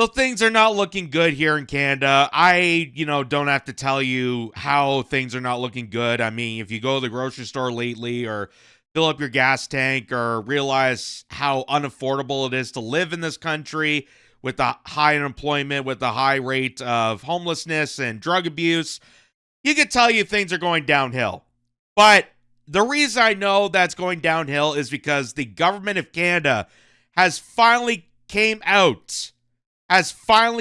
So things are not looking good here in Canada. I, don't have to tell you how things are not looking good. I mean, if you go to the grocery store lately or fill up your gas tank or realize how unaffordable it is to live in this country with the high unemployment, with the high rate of homelessness and drug abuse, you can tell you things are going downhill. But the reason I know that's going downhill is because the government of Canada has finally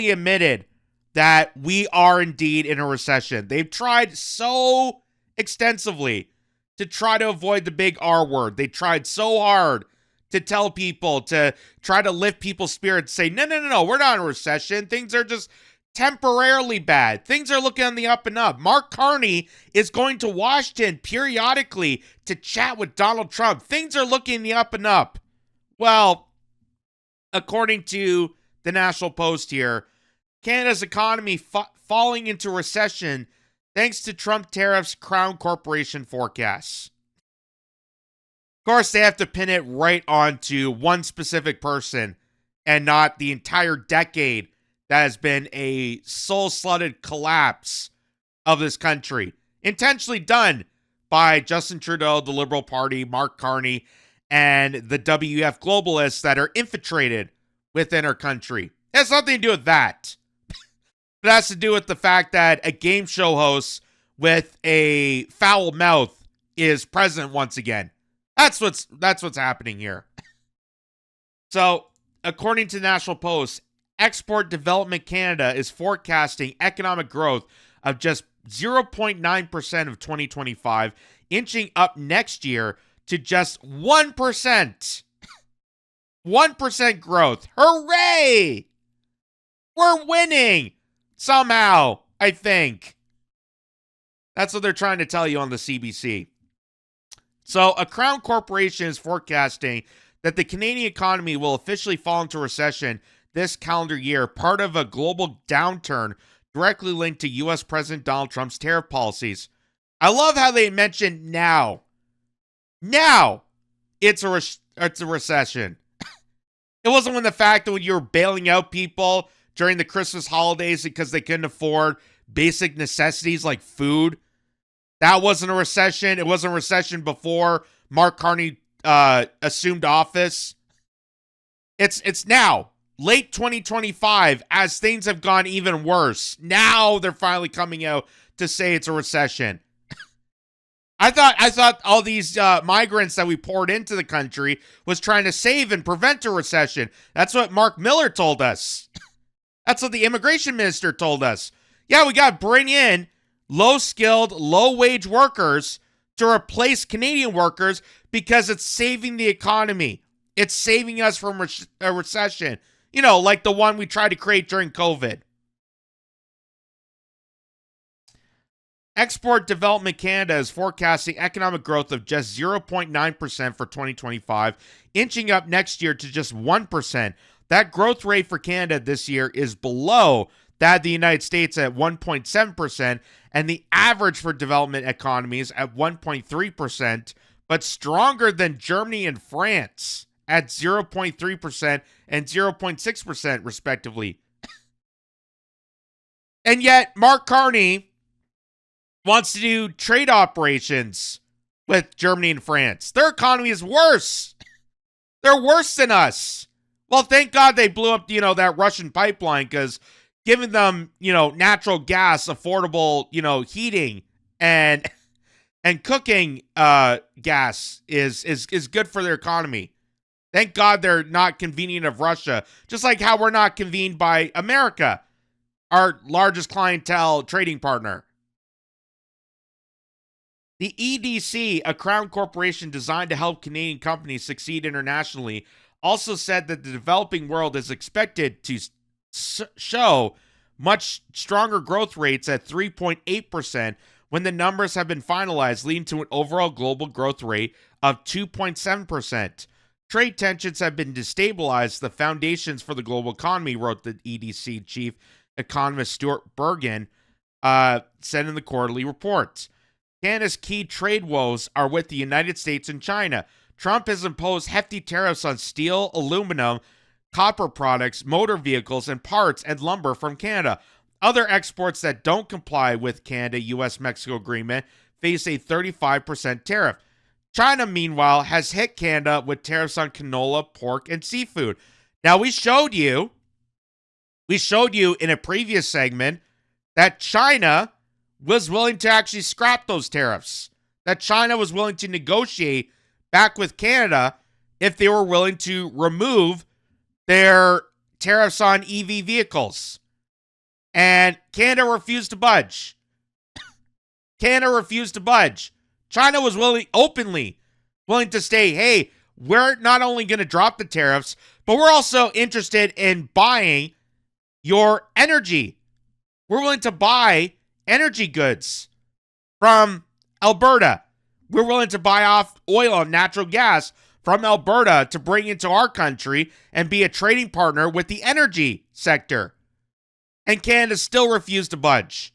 admitted that we are indeed in a recession. They've tried so extensively to try to avoid the big R word. They tried so hard to tell people, to try to lift people's spirits, say, no, we're not in a recession. Things are just temporarily bad. Things are looking on the up and up. Mark Carney is going to Washington periodically to chat with Donald Trump. Things are looking the up and up. Well, according to the National Post here, Canada's economy falling into recession thanks to Trump tariffs, Crown Corporation forecasts. Of course, they have to pin it right onto one specific person and not the entire decade that has been a soul-slutted collapse of this country. Intentionally done by Justin Trudeau, the Liberal Party, Mark Carney, and the WF globalists that are infiltrated within our country. It has nothing to do with that. It has to do with the fact that a game show host with a foul mouth is president once again. That's what's happening here. So, according to the National Post, Export Development Canada is forecasting economic growth of just 0.9% of 2025, inching up next year to just 1%. 1% growth. Hooray! We're winning! Somehow, I think. That's what they're trying to tell you on the CBC. So, a Crown Corporation is forecasting that the Canadian economy will officially fall into recession this calendar year, part of a global downturn directly linked to U.S. President Donald Trump's tariff policies. I love how they mentioned now. Now, it's a recession. It wasn't when the fact that when you were bailing out people during the Christmas holidays because they couldn't afford basic necessities like food. That wasn't a recession. It wasn't a recession before Mark Carney assumed office. It's now, late 2025, as things have gone even worse. Now they're finally coming out to say it's a recession. I thought all these migrants that we poured into the country was trying to save and prevent a recession. That's what Mark Miller told us. That's what the immigration minister told us. Yeah, we got to bring in low-skilled, low-wage workers to replace Canadian workers because it's saving the economy. It's saving us from a recession. You know, like the one we tried to create during COVID. Export Development Canada is forecasting economic growth of just 0.9% for 2025, inching up next year to just 1%. That growth rate for Canada this year is below that of the United States at 1.7%, and the average for development economies at 1.3%, but stronger than Germany and France at 0.3% and 0.6% respectively. And yet, Mark Carney wants to do trade operations with Germany and France. Their economy is worse. They're worse than us. Well, thank God they blew up, that Russian pipeline, because giving them, natural gas, affordable, heating and cooking gas is good for their economy. Thank God they're not convenient of Russia, just like how we're not convened by America, our largest clientele trading partner. The EDC, a Crown Corporation designed to help Canadian companies succeed internationally, also said that the developing world is expected to show much stronger growth rates at 3.8% when the numbers have been finalized, leading to an overall global growth rate of 2.7%. Trade tensions have been destabilized the foundations for the global economy, wrote the EDC chief economist Stuart Bergen, said in the quarterly reports. Canada's key trade woes are with the United States and China. Trump has imposed hefty tariffs on steel, aluminum, copper products, motor vehicles, and parts and lumber from Canada. Other exports that don't comply with Canada-US-Mexico agreement face a 35% tariff. China, meanwhile, has hit Canada with tariffs on canola, pork, and seafood. Now, we showed you in a previous segment that China was willing to actually scrap those tariffs, that China was willing to negotiate back with Canada if they were willing to remove their tariffs on EV vehicles. And Canada refused to budge. Canada refused to budge. China was openly willing to say, hey, we're not only going to drop the tariffs, but we're also interested in buying your energy. We're willing to buy energy goods from Alberta. We're willing to buy off oil and natural gas from Alberta to bring into our country and be a trading partner with the energy sector. And Canada still refused to budge.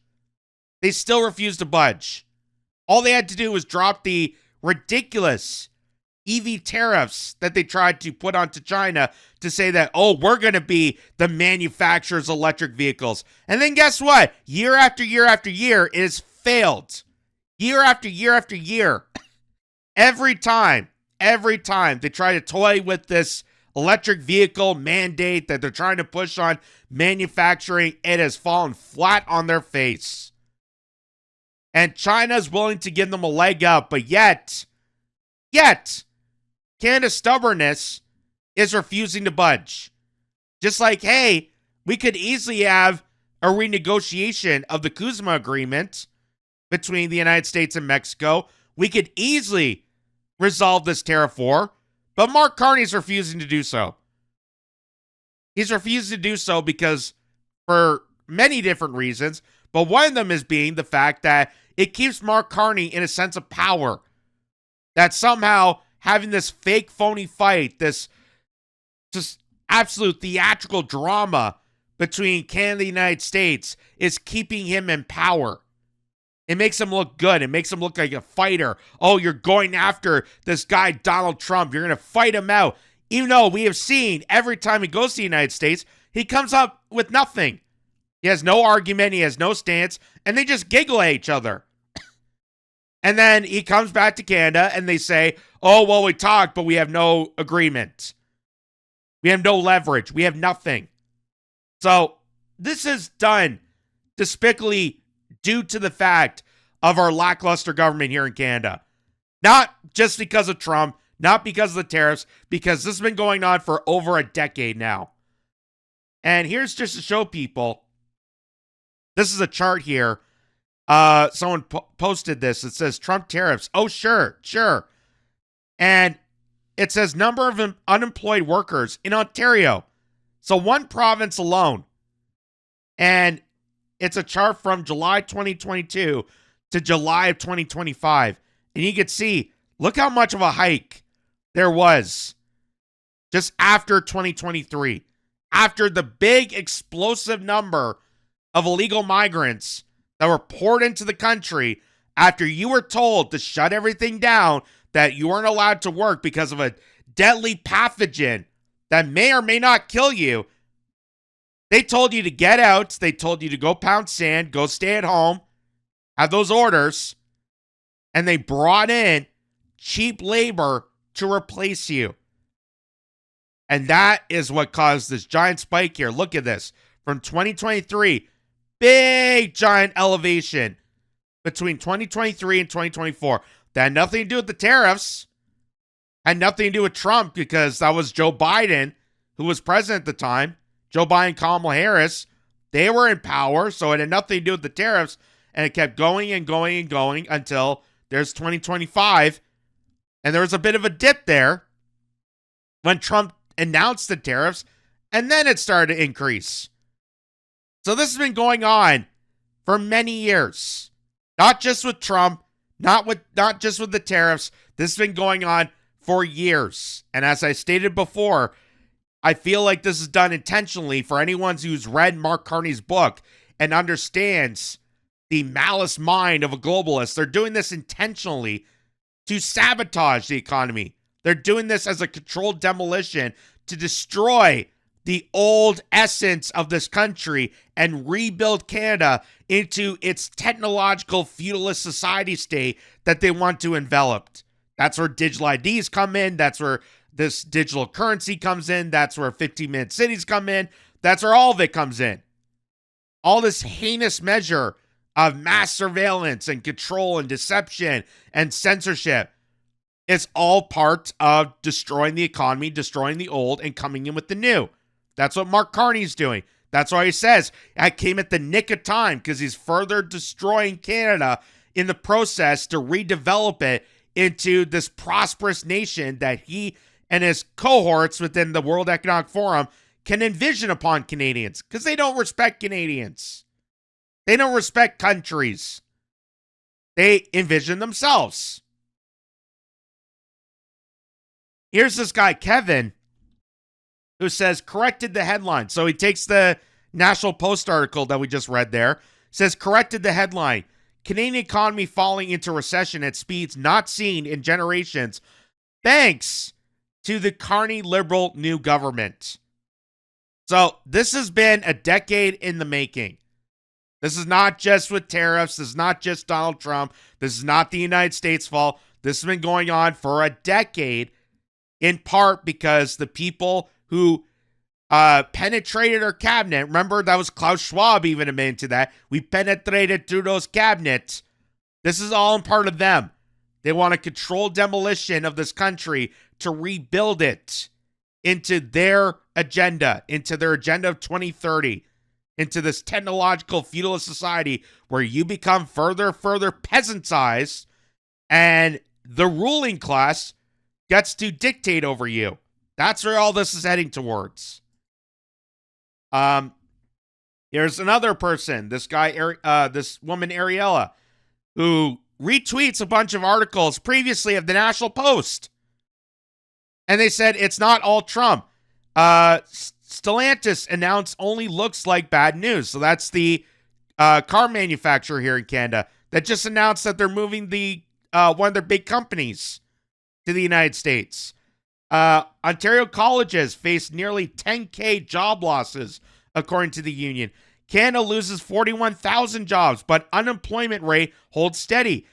They still refused to budge. All they had to do was drop the ridiculous EV tariffs that they tried to put onto China to say that, oh, we're going to be the manufacturers of electric vehicles. And then guess what? Year after year after year, it has failed. Year after year after year. Every time they try to toy with this electric vehicle mandate that they're trying to push on manufacturing, it has fallen flat on their face. And China's willing to give them a leg up, but yet, Canada's stubbornness is refusing to budge. Just like, hey, we could easily have a renegotiation of the Kuzma agreement between the United States and Mexico. We could easily resolve this tariff war, but Mark Carney's refusing to do so. He's refusing to do so because for many different reasons, but one of them is being the fact that it keeps Mark Carney in a sense of power. That somehow having this fake, phony fight, this just absolute theatrical drama between Canada and the United States is keeping him in power. It makes him look good. It makes him look like a fighter. Oh, you're going after this guy, Donald Trump. You're going to fight him out. Even though we have seen every time he goes to the United States, he comes up with nothing. He has no argument. He has no stance. And they just giggle at each other. And then he comes back to Canada and they say, oh, well, we talked, but we have no agreement. We have no leverage. We have nothing. So this is done despicably due to the fact of our lackluster government here in Canada. Not just because of Trump, not because of the tariffs, because this has been going on for over a decade now. And here's just to show people, this is a chart here. Someone posted this. It says Trump tariffs. Oh, sure. And it says number of unemployed workers in Ontario. So one province alone. And it's a chart from July 2022 to July of 2025. And you can see, look how much of a hike there was just after 2023. After the big explosive number of illegal migrants that were poured into the country after you were told to shut everything down, that you weren't allowed to work because of a deadly pathogen that may or may not kill you. They told you to get out. They told you to go pound sand, go stay at home, have those orders, and they brought in cheap labor to replace you. And that is what caused this giant spike here. Look at this. From 2023, big giant elevation between 2023 and 2024. That had nothing to do with the tariffs. Had nothing to do with Trump because that was Joe Biden who was president at the time. Joe Biden, Kamala Harris, they were in power, so it had nothing to do with the tariffs, and it kept going and going and going until there's 2025, and there was a bit of a dip there when Trump announced the tariffs, and then it started to increase. So this has been going on for many years, not just with Trump, not just with the tariffs. This has been going on for years, and as I stated before, I feel like this is done intentionally for anyone who's read Mark Carney's book and understands the malice mind of a globalist. They're doing this intentionally to sabotage the economy. They're doing this as a controlled demolition to destroy the old essence of this country and rebuild Canada into its technological feudalist society state that they want to envelop. That's where digital IDs come in. That's where this digital currency comes in. That's where 15-minute cities come in. That's where all of it comes in. All this heinous measure of mass surveillance and control and deception and censorship is all part of destroying the economy, destroying the old, and coming in with the new. That's what Mark Carney's doing. That's why he says I came at the nick of time, because he's further destroying Canada in the process to redevelop it into this prosperous nation that he and his cohorts within the World Economic Forum can envision upon Canadians, because they don't respect Canadians. They don't respect countries. They envision themselves. Here's this guy, Kevin, who says, corrected the headline. So he takes the National Post article that we just read there, says, corrected the headline. Canadian economy falling into recession at speeds not seen in generations, thanks to the Carney Liberal new government. So this has been a decade in the making. This is not just with tariffs. This is not just Donald Trump. This is not the United States' fault. This has been going on for a decade, in part because the people who penetrated our cabinet, remember that was Klaus Schwab even admitted to that, we penetrated Trudeau's cabinet. This is all in part of them. They want a controlled demolition of this country to rebuild it into their agenda of 2030, into this technological feudalist society where you become further peasantized and the ruling class gets to dictate over you. That's where all this is heading towards. Here's another person, this woman, Ariella, who retweets a bunch of articles previously of the National Post. And they said, it's not all Trump. Stellantis announced only looks like bad news. So that's the car manufacturer here in Canada that just announced that they're moving one of their big companies to the United States. Ontario colleges face nearly 10,000 job losses, according to the union. Canada loses 41,000 jobs, but unemployment rate holds steady.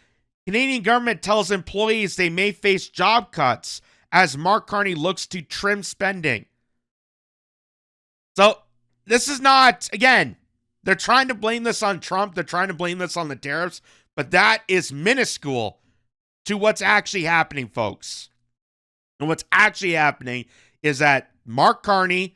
Canadian government tells employees they may face job cuts as Mark Carney looks to trim spending. So this is not, again, they're trying to blame this on Trump. They're trying to blame this on the tariffs, but that is minuscule to what's actually happening, folks. And what's actually happening is that Mark Carney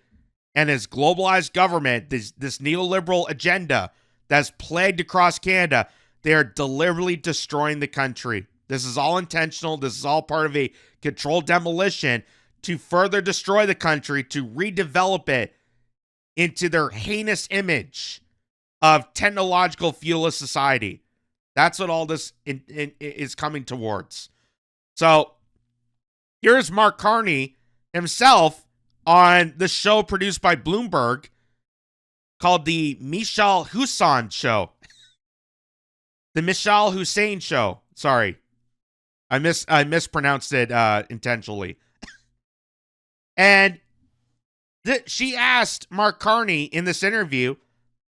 and his globalized government, this neoliberal agenda that's plagued across Canada, they are deliberately destroying the country. This is all intentional. This is all part of a controlled demolition to further destroy the country, to redevelop it into their heinous image of technological feudalist society. That's what all this is coming towards. So here's Mark Carney himself on the show produced by Bloomberg called the Michal Hussain Show. The Michal Hussain Show. Sorry. I mispronounced it intentionally. And she asked Mark Carney in this interview,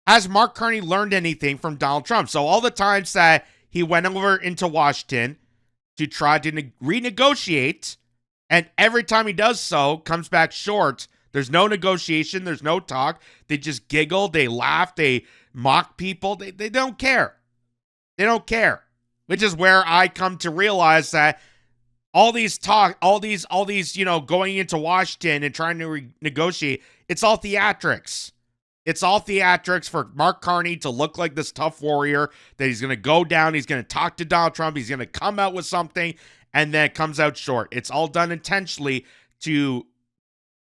has Mark Carney learned anything from Donald Trump? So all the times that he went over into Washington to try to renegotiate, and every time he does so, comes back short. There's no negotiation. There's no talk. They just giggle. They laugh. They mock people. They don't care. They don't care. Which is where I come to realize that all these, going into Washington and trying to negotiate, it's all theatrics. It's all theatrics for Mark Carney to look like this tough warrior, that he's going to go down, he's going to talk to Donald Trump, he's going to come out with something, and then it comes out short. It's all done intentionally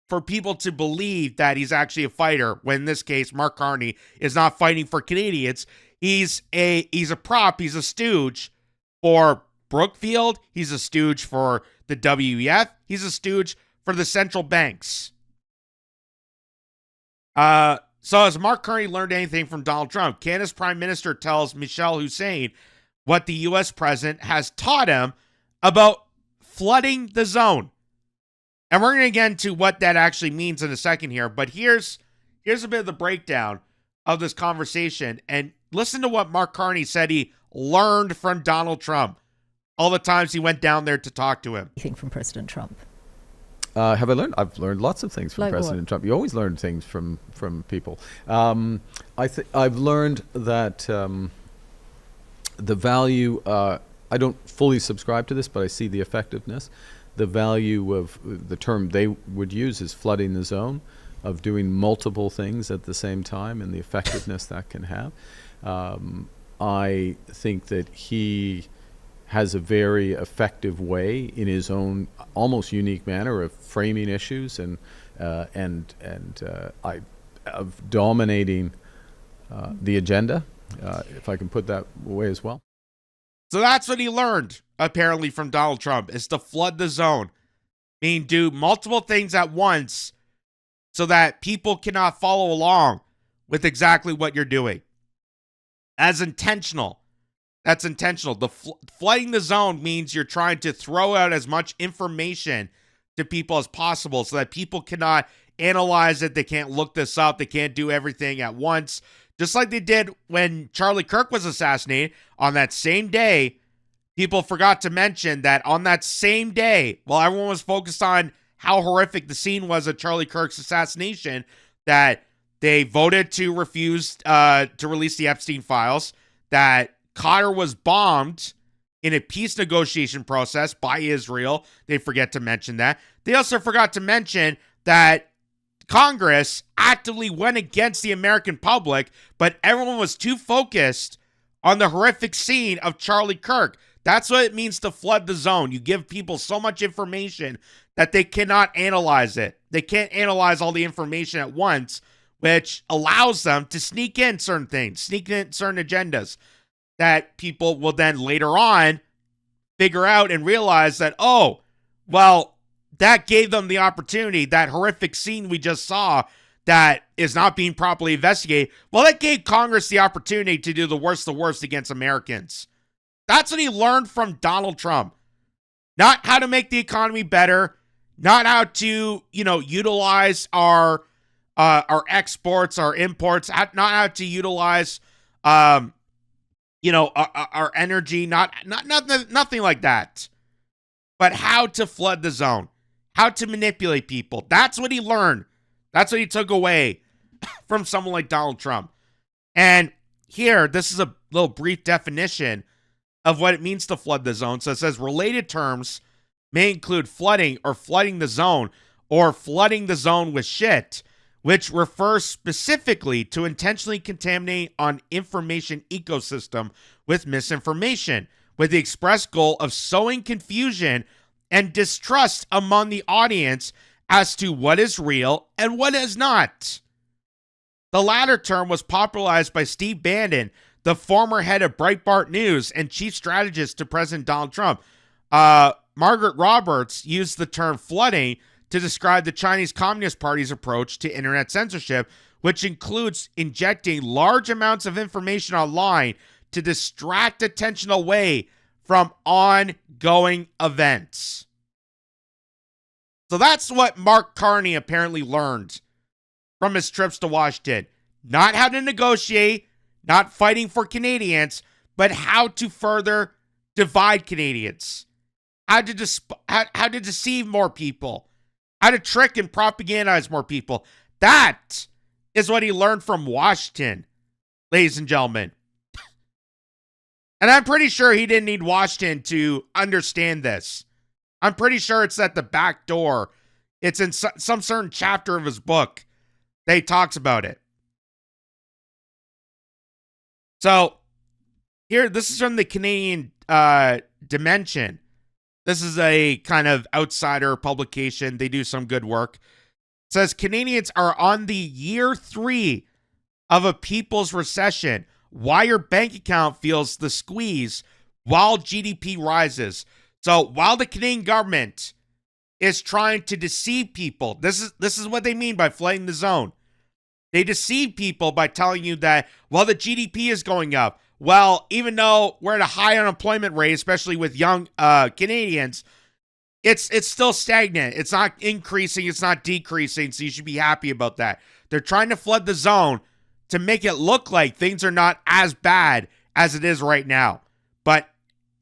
for people to believe that he's actually a fighter, when in this case, Mark Carney is not fighting for Canadians. He's a prop, he's a stooge for Brookfield, he's a stooge for the WEF, he's a stooge for the central banks. So has Mark Carney learned anything from Donald Trump? Canada's Prime Minister tells Michal Hussain what the U.S. president has taught him about flooding the zone. And we're going to get into what that actually means in a second here. But here's a bit of the breakdown of this conversation. And listen to what Mark Carney said he learned from Donald Trump all the times he went down there to talk to him. Anything from President Trump? Have I learned? I've learned lots of things from Like President what? Trump. You always learn things from people. I've learned that the value. I don't fully subscribe to this, but I see the effectiveness. The value of the term they would use is flooding the zone, of doing multiple things at the same time, and the effectiveness that can have. I think that he has a very effective way in his own almost unique manner of framing issues and of dominating the agenda, if I can put that way as well. So that's what he learned, apparently, from Donald Trump, is to flood the zone. Meaning do multiple things at once so that people cannot follow along with exactly what you're doing. As intentional. That's intentional. The flooding the zone means you're trying to throw out as much information to people as possible so that people cannot analyze it. They can't look this up. They can't do everything at once. Just like they did when Charlie Kirk was assassinated on that same day. People forgot to mention that on that same day, while everyone was focused on how horrific the scene was of Charlie Kirk's assassination, that they voted to refuse to release the Epstein files, that Qatar was bombed in a peace negotiation process by Israel. They forget to mention that. They also forgot to mention that Congress actively went against the American public, but everyone was too focused on the horrific scene of Charlie Kirk. That's what it means to flood the zone. You give people so much information that they cannot analyze it. They can't analyze all the information at once, which allows them to sneak in certain things, sneak in certain agendas that people will then later on figure out and realize that, oh, well, that gave them the opportunity, that horrific scene we just saw that is not being properly investigated. Well, that gave Congress the opportunity to do the worst against Americans. That's what he learned from Donald Trump. Not how to make the economy better, not how to, utilize our exports, our imports, not how to utilize our energy, nothing like that. But how to flood the zone, how to manipulate people. That's what he learned. That's what he took away from someone like Donald Trump. And here, this is a little brief definition of what it means to flood the zone. So it says related terms may include flooding or flooding the zone or flooding the zone with shit, which refers specifically to intentionally contaminating an information ecosystem with misinformation, with the express goal of sowing confusion and distrust among the audience as to what is real and what is not. The latter term was popularized by Steve Bannon, the former head of Breitbart News and chief strategist to President Donald Trump. Margaret Roberts used the term flooding to describe the Chinese Communist Party's approach to internet censorship, which includes injecting large amounts of information online to distract attention away from ongoing events. So that's what Mark Carney apparently learned from his trips to Washington. Not how to negotiate, not fighting for Canadians, but how to further divide Canadians. How to deceive more people. How to trick and propagandize more people. That is what he learned from Washington, ladies and gentlemen. And I'm pretty sure he didn't need Washington to understand this. I'm pretty sure it's at the back door. It's in some certain chapter of his book that he talks about it. So, here, this is from the Canadian Dimension. This is a kind of outsider publication. They do some good work. It says, Canadians are on the year 3 of a people's recession. Why your bank account feels the squeeze while GDP rises. So while the Canadian government is trying to deceive people, this is what they mean by flooding the zone. They deceive people by telling you that, well, the GDP is going up. Well, even though we're at a high unemployment rate, especially with young Canadians, It's still stagnant. It's not increasing. It's not decreasing. So you should be happy about that. They're trying to flood the zone to make it look like things are not as bad as it is right now. But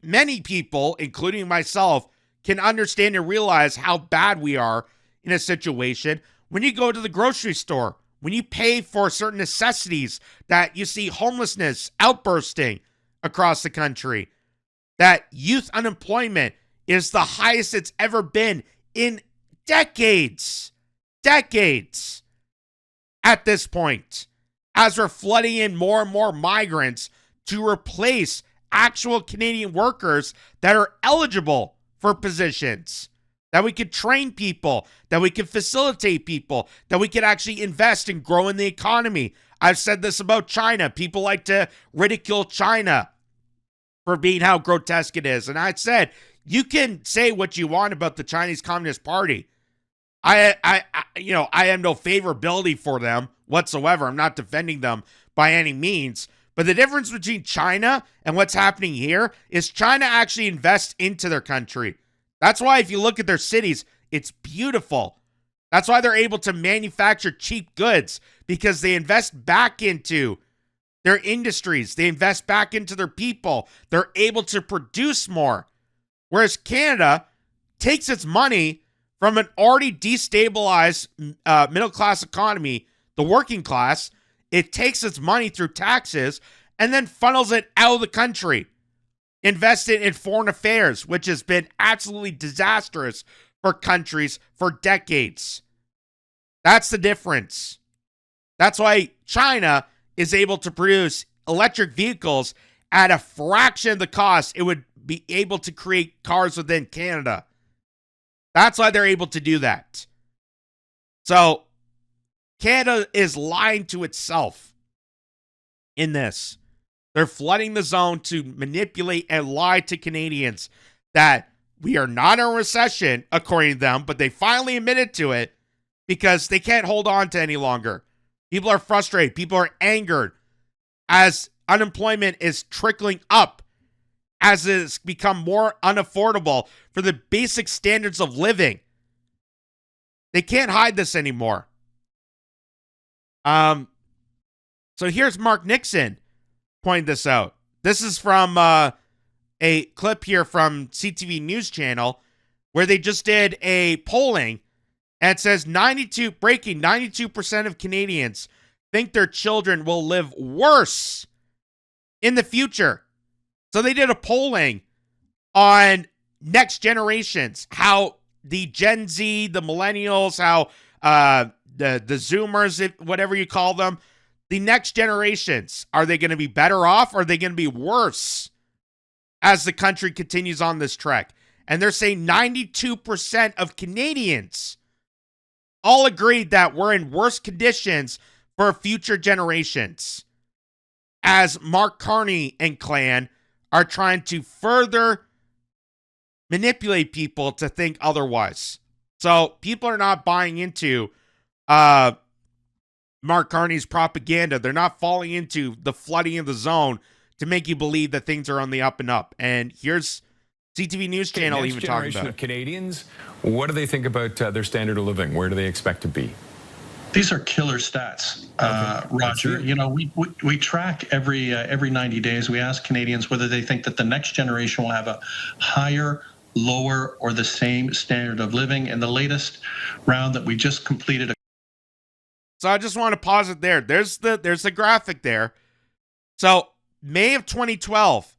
many people, including myself, can understand and realize how bad we are in a situation when you go to the grocery store, when you pay for certain necessities, that you see homelessness outbursting across the country, that youth unemployment is the highest it's ever been in decades at this point, as we're flooding in more and more migrants to replace actual Canadian workers that are eligible for positions, that we could train people, that we could facilitate people, that we could actually invest and grow in the economy. I've said this about China. People like to ridicule China for being how grotesque it is. And I said, you can say what you want about the Chinese Communist Party. I have no favorability for them whatsoever. I'm not defending them by any means. But the difference between China and what's happening here is China actually invests into their country. That's why if you look at their cities, it's beautiful. That's why they're able to manufacture cheap goods, because they invest back into their industries. They invest back into their people. They're able to produce more. Whereas Canada takes its money from an already destabilized middle-class economy, the working class. It takes its money through taxes and then funnels it out of the country, invested in foreign affairs, which has been absolutely disastrous for countries for decades. That's the difference. That's why China is able to produce electric vehicles at a fraction of the cost it would be able to create cars within Canada. That's why they're able to do that. So Canada is lying to itself in this. They're flooding the zone to manipulate and lie to Canadians that we are not in a recession, according to them, but they finally admitted to it because they can't hold on to any longer. People are frustrated. People are angered as unemployment is trickling up, as it's become more unaffordable for the basic standards of living. They can't hide this anymore. So here's Mark Nixon pointing this out. This is from a clip here from CTV News Channel where they just did a polling, and it says 92% of Canadians think their children will live worse in the future. So they did a polling on next generations, how the Gen Z, the millennials, how the Zoomers, whatever you call them, the next generations, are they going to be better off or are they going to be worse as the country continues on this trek? And they're saying 92% of Canadians all agreed that we're in worse conditions for future generations, as Mark Carney and clan are trying to further manipulate people to think otherwise. So people are not buying into Mark Carney's propaganda. They're not falling into the flooding of the zone to make you believe that things are on the up and up. And here's CTV News Channel even talking about it. Of Canadians, what do they think about their standard of living? Where do they expect to be? These are killer stats, Roger. You know, we track every 90 days. We ask Canadians whether they think that the next generation will have a higher, lower, or the same standard of living. In the latest round that we just completed. So I just want to pause it there. There's the graphic there. So May of 2012.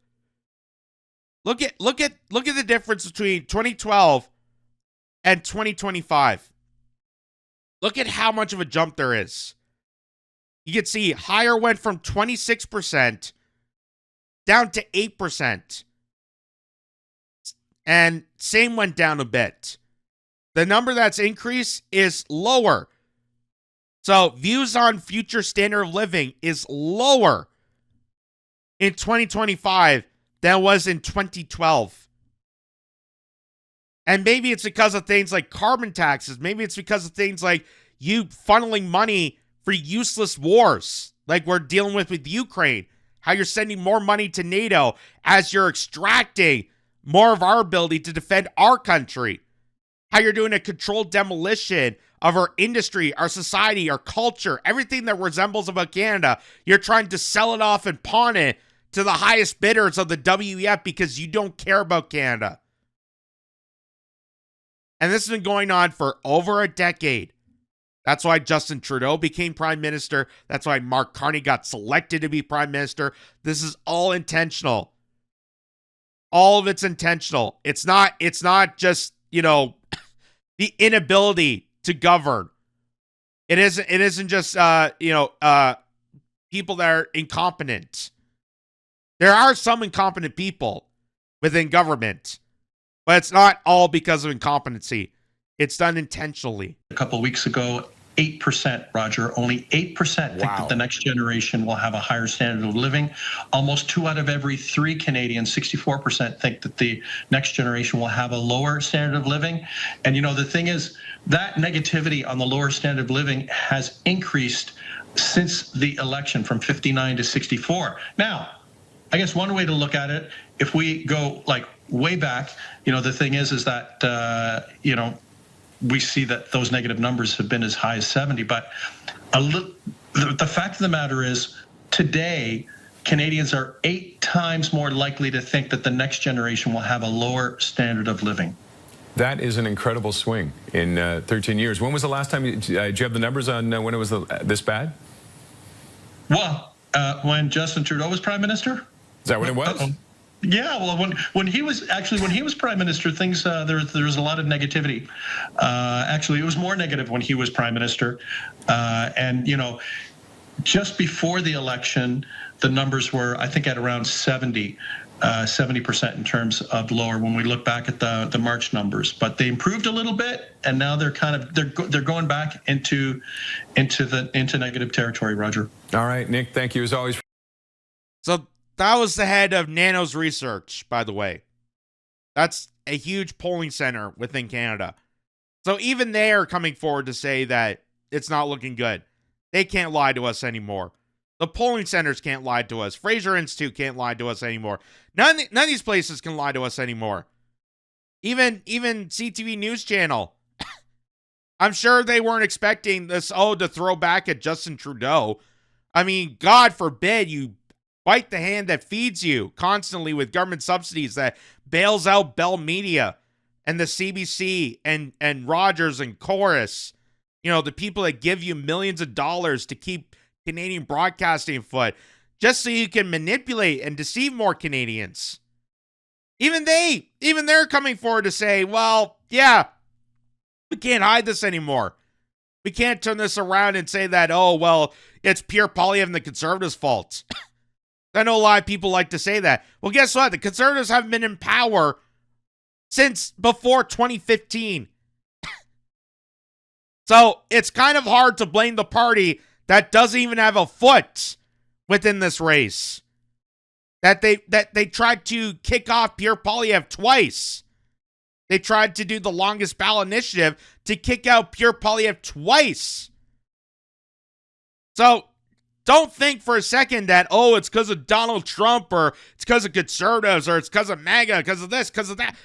Look at the difference between 2012 and 2025. Look at how much of a jump there is. You can see higher went from 26% down to 8%. And same went down a bit. The number that's increased is lower. So views on future standard of living is lower in 2025 than it was in 2012. And maybe it's because of things like carbon taxes. Maybe it's because of things like you funneling money for useless wars, like we're dealing with Ukraine. How you're sending more money to NATO as you're extracting more of our ability to defend our country. how you're doing a controlled demolition of our industry, our society, our culture, everything that resembles about Canada. You're trying to sell it off and pawn it to the highest bidders of the WEF because you don't care about Canada. And this has been going on for over a decade. That's why Justin Trudeau became prime minister. That's why Mark Carney got selected to be prime minister. This is all intentional. All of it's intentional. It's not just, the inability to govern. It isn't just people that are incompetent. There are some incompetent people within government, but it's not all because of incompetency. It's done intentionally. A couple of weeks ago, 8%, Roger, only 8% think that the next generation will have a higher standard of living. Almost 2 out of every 3 Canadians, 64%, think that the next generation will have a lower standard of living. And, the thing is, that negativity on the lower standard of living has increased since the election from 59 to 64. Now, I guess one way to look at it, if we go way back, the thing is that, we see that those negative numbers have been as high as 70. But the fact of the matter is, today, Canadians are 8 times more likely to think that the next generation will have a lower standard of living. That is an incredible swing in 13 years. When was the last time, do you have the numbers on when it was this bad? Well, when Justin Trudeau was prime minister. Is that when it was? Yeah, well, when he was prime minister, things there was a lot of negativity. Actually, it was more negative when he was prime minister, and just before the election, the numbers were, I think, at around 70% in terms of lower when we look back at the March numbers. But they improved a little bit, and now they're they're going back into negative territory. Roger. All right, Nick. Thank you as always. So that was the head of Nanos Research, by the way. That's a huge polling center within Canada. So even they are coming forward to say that it's not looking good. They can't lie to us anymore. The polling centers can't lie to us. Fraser Institute can't lie to us anymore. None of these places can lie to us anymore. Even CTV News Channel. I'm sure they weren't expecting this, to throw back at Justin Trudeau. I mean, God forbid you bite the hand that feeds you constantly with government subsidies that bails out Bell Media and the CBC and Rogers and Chorus. The people that give you millions of dollars to keep Canadian broadcasting afoot just so you can manipulate and deceive more Canadians. Even they're coming forward to say, well, yeah, we can't hide this anymore. We can't turn this around and say that, it's Pierre Poilievre and the Conservatives' fault. I know a lot of people like to say that. Well, guess what? The Conservatives haven't been in power since before 2015. So it's kind of hard to blame the party that doesn't even have a foot within this race. That they tried to kick off Pierre Poilievre twice. They tried to do the longest ballot initiative to kick out Pierre Poilievre twice. So don't think for a second that, it's because of Donald Trump or it's because of Conservatives or it's because of MAGA, because of this, because of that.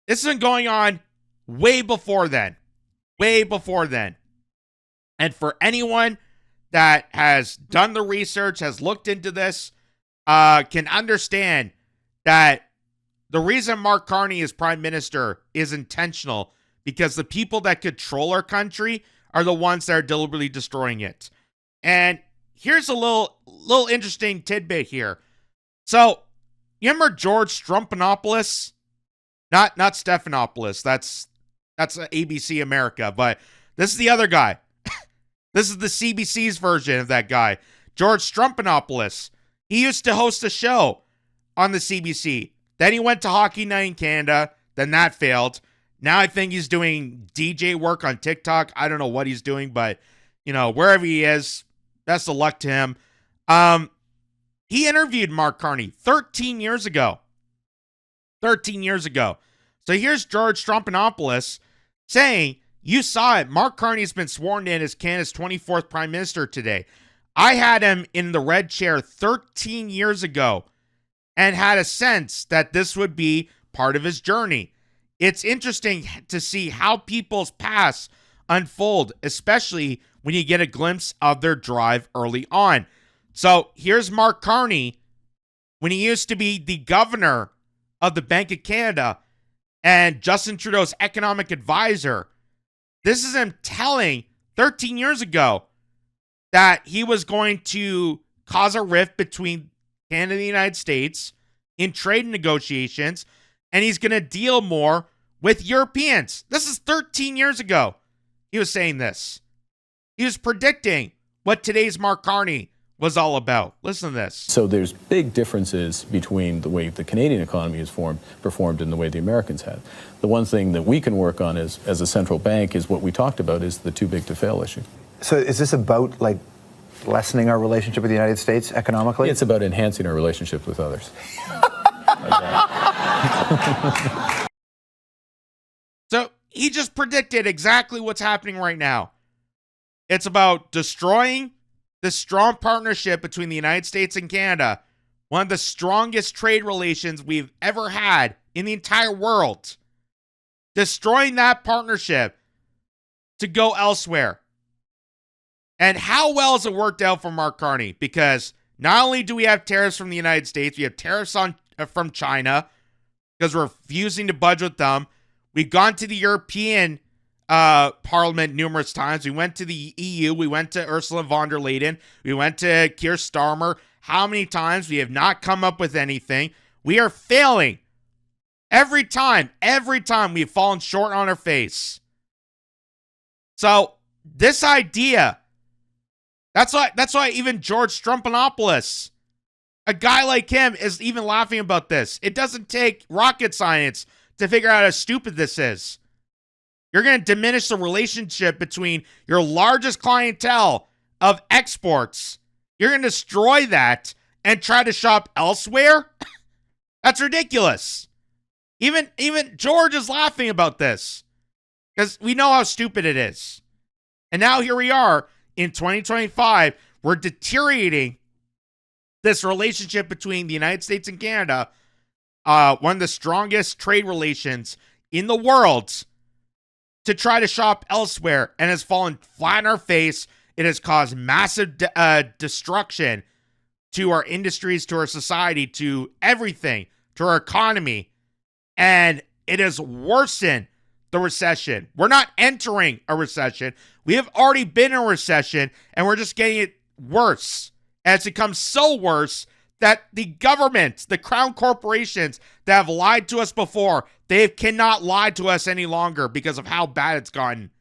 This has been going on way before then. Way before then. And for anyone that has done the research, has looked into this, can understand that the reason Mark Carney is prime minister is intentional because the people that control our country are the ones that are deliberately destroying it. And here's a little interesting tidbit here. So, you remember George Strumpanopoulos? Not Stephanopoulos. That's ABC America, but this is the other guy. This is the CBC's version of that guy, George Strumpanopoulos. He used to host a show on the CBC. Then he went to Hockey Night in Canada. Then that failed. Now I think he's doing DJ work on TikTok. I don't know what he's doing, but wherever he is, best of luck to him. He interviewed Mark Carney 13 years ago. 13 years ago. So here's George Strumpanopoulos saying, you saw it. Mark Carney's been sworn in as Canada's 24th prime minister today. I had him in the red chair 13 years ago and had a sense that this would be part of his journey. it's interesting to see how people's pasts unfold, especially when you get a glimpse of their drive early on. So here's Mark Carney when he used to be the governor of the Bank of Canada and Justin Trudeau's economic advisor. This is him telling 13 years ago that he was going to cause a rift between Canada and the United States in trade negotiations, and he's going to deal more with Europeans. This is 13 years ago. He was saying this. He was predicting what today's Mark Carney was all about. Listen to this. So there's big differences between the way the Canadian economy has performed and the way the Americans have. The one thing that we can work on as a central bank is what we talked about, is the too big to fail issue. So is this about like lessening our relationship with the United States economically? It's about enhancing our relationship with others. So he just predicted exactly what's happening right now. It's about destroying the strong partnership between the United States and Canada, one of the strongest trade relations we've ever had in the entire world. Destroying that partnership to go elsewhere. And how well has it worked out for Mark Carney? Because not only do we have tariffs from the United States, we have tariffs from China because we're refusing to budge with them. We've gone to the European Parliament numerous times. We went to the EU. We went to Ursula von der Leyen. We went to Keir Starmer. How many times? We have not come up with anything. We are failing. Every time we've fallen short on our face. So this idea, that's why even George Strumpanopoulos, a guy like him, is even laughing about this. It doesn't take rocket science to figure out how stupid this is. You're going to diminish the relationship between your largest clientele of exports. You're going to destroy that and try to shop elsewhere? That's ridiculous. Even George is laughing about this because we know how stupid it is. And now here we are in 2025. We're deteriorating this relationship between the United States and Canada, one of the strongest trade relations in the world, to try to shop elsewhere, and has fallen flat in our face. It has caused massive destruction to our industries, to our society, to everything, to our economy. And it has worsened the recession. We're not entering a recession. We have already been in a recession, and we're just getting it worse. And it's become so worse that the government, the crown corporations that have lied to us before, they cannot lie to us any longer because of how bad it's gotten.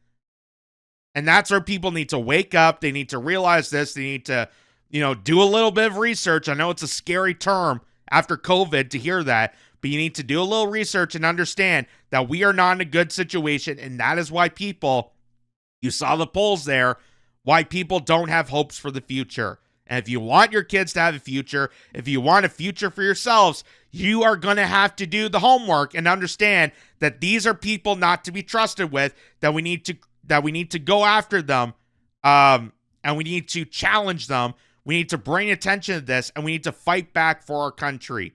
And that's where people need to wake up. They need to realize this. They need to, do a little bit of research. I know it's a scary term after COVID to hear that, but you need to do a little research and understand that we are not in a good situation. And that is why people, you saw the polls there, why people don't have hopes for the future. And if you want your kids to have a future, if you want a future for yourselves, you are going to have to do the homework and understand that these are people not to be trusted with, that we need to go after them, and we need to challenge them. We need to bring attention to this, and we need to fight back for our country.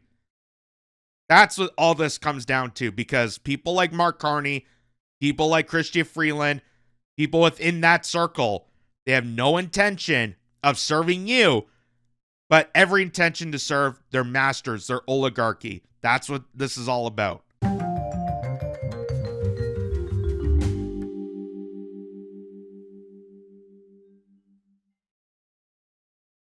That's what all this comes down to, because people like Mark Carney, people like Chrystia Freeland, people within that circle, they have no intention of serving you, but every intention to serve their masters, their oligarchy. That's what this is all about.